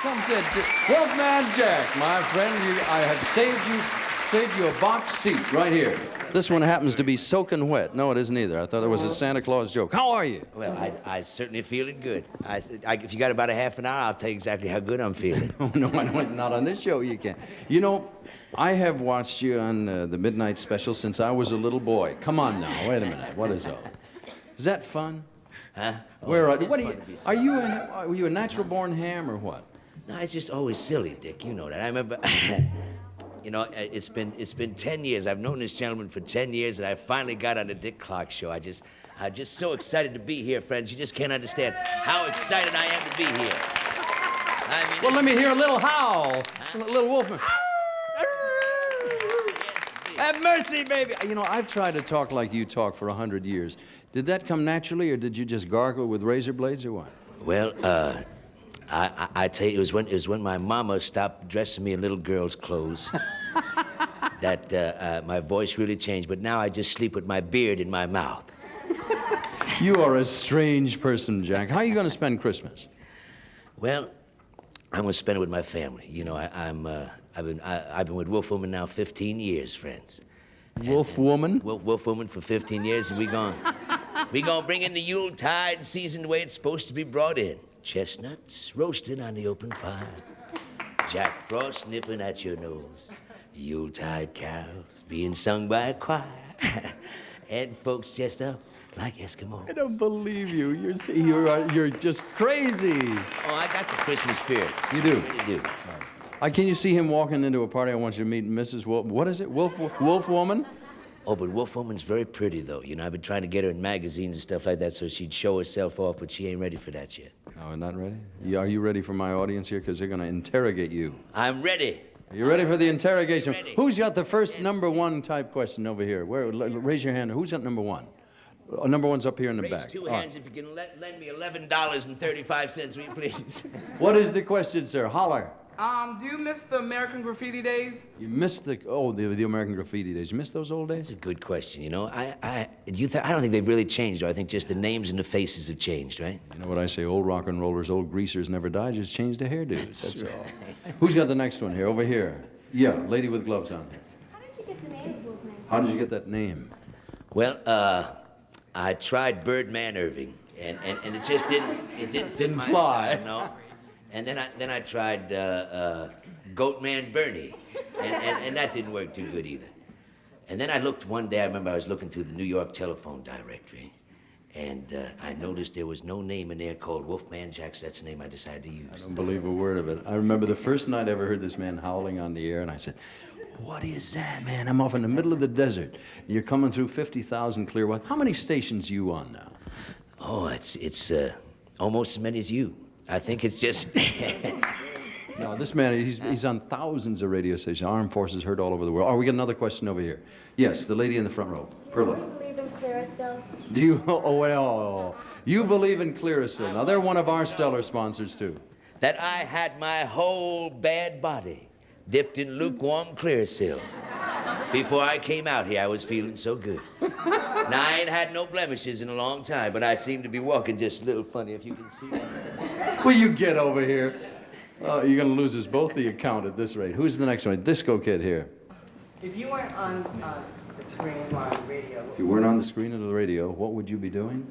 Come sit. Wolfman Jack, my friend, I have saved you a box seat right here. This one happens to be soaking wet. No, it isn't either. I thought it was a Santa Claus joke. How are you? Well, I certainly feeling good. If you got about a half an hour, I'll tell you exactly how good I'm feeling. Oh, no, not on this show you can't. You know, I have watched you on the Midnight Special since I was a little boy. Come on now, wait a minute. What is that? Is that fun? Huh? Where are you? Are you a natural-born ham or what? No, it's just always silly, Dick. You know that. I remember... You know, it's been 10 years. I've known this gentleman for 10 years, and I finally got on the Dick Clark show. I'm just so excited to be here, friends. You just can't understand how excited I am to be here. I mean, well, let me hear a little howl. A little Wolfman. Have mercy, baby. You know, I've tried to talk like you talk for 100 years. Did that come naturally, or did you just gargle with razor blades, or what? Well, I tell you, it was when my mama stopped dressing me in little girl's clothes that my voice really changed. But now I just sleep with my beard in my mouth. You are a strange person, Jack. How are you going to spend Christmas? Well, I'm going to spend it with my family. You know, I've been with Wolfwoman now 15 years, friends. Wolfwoman? Wolfwoman for 15 years, and we gonna bring in the Yuletide season the way it's supposed to be brought in. Chestnuts roasting on the open fire, Jack Frost nipping at your nose, Yuletide carols being sung by a choir, and folks dressed up like Eskimos. I don't believe you. You're just crazy. Oh, I got the Christmas spirit. You do? I really do. Can you see him walking into a party? I want you to meet Mrs. Wolf. What is it? Wolfwoman? Oh, but Wolfwoman's very pretty, though. You know, I've been trying to get her in magazines and stuff like that so she'd show herself off, but she ain't ready for that yet. Oh, not ready? Are you ready for my audience here? Because they're going to interrogate you. I'm ready. Are you ready for the interrogation? Ready. Who's got the first number one type question over here? Raise your hand. Who's got number one? Number one's up here in the back. Raise two hands if you can lend me $11.35, will you please? What is the question, sir? Holler. Do you miss the American Graffiti days? You missed the American Graffiti days. You missed those old days? That's a good question. You know, I don't think they've really changed. Though. I think just the names and the faces have changed, right? You know what I say? Old rock and rollers, old greasers never die. Just change the hairdos. That's all. Who's got the next one here? Over here. Yeah, lady with gloves on. How did you get the name, Wolfman? How did you get that name? Well, I tried Birdman Irving, and it just didn't fit my fly. style, no. And then I tried Goatman Bernie, and that didn't work too good either. And then I looked one day, I remember I was looking through the New York telephone directory, and I noticed there was no name in there called Wolfman Jack, so that's the name I decided to use. I don't believe a word of it. I remember the first night I ever heard this man howling on the air, and I said, what is that, man? I'm off in the middle of the desert. You're coming through 50,000 clear water. How many stations are you on now? Oh, it's almost as many as you. I think it's just... No, this man, he's on thousands of radio stations. Armed forces heard all over the world. Oh, we got another question over here. Yes, the lady in the front row. Perla. Do you believe in Clearasil? Do you? Oh, well, you believe in Clearasil. Now, they're one of our stellar sponsors, too. That I had my whole bad body dipped in lukewarm Clearasil. Before I came out here, I was feeling so good. Now, I ain't had no blemishes in a long time, but I seem to be walking just a little funny, if you can see that. Will you get over here? You're going to lose us both the account at this rate. Who's the next one? Disco Kid here. If you weren't on the screen or on the radio... If you weren't on the screen of the radio, what would you be doing?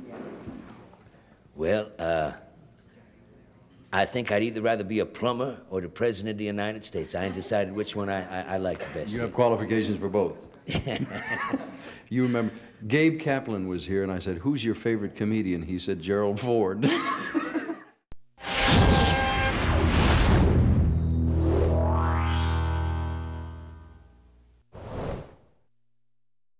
Well, I think I'd either rather be a plumber or the President of the United States. I ain't decided which one I like the best. You have qualifications for both. You remember, Gabe Kaplan was here, and I said, who's your favorite comedian? He said, Gerald Ford.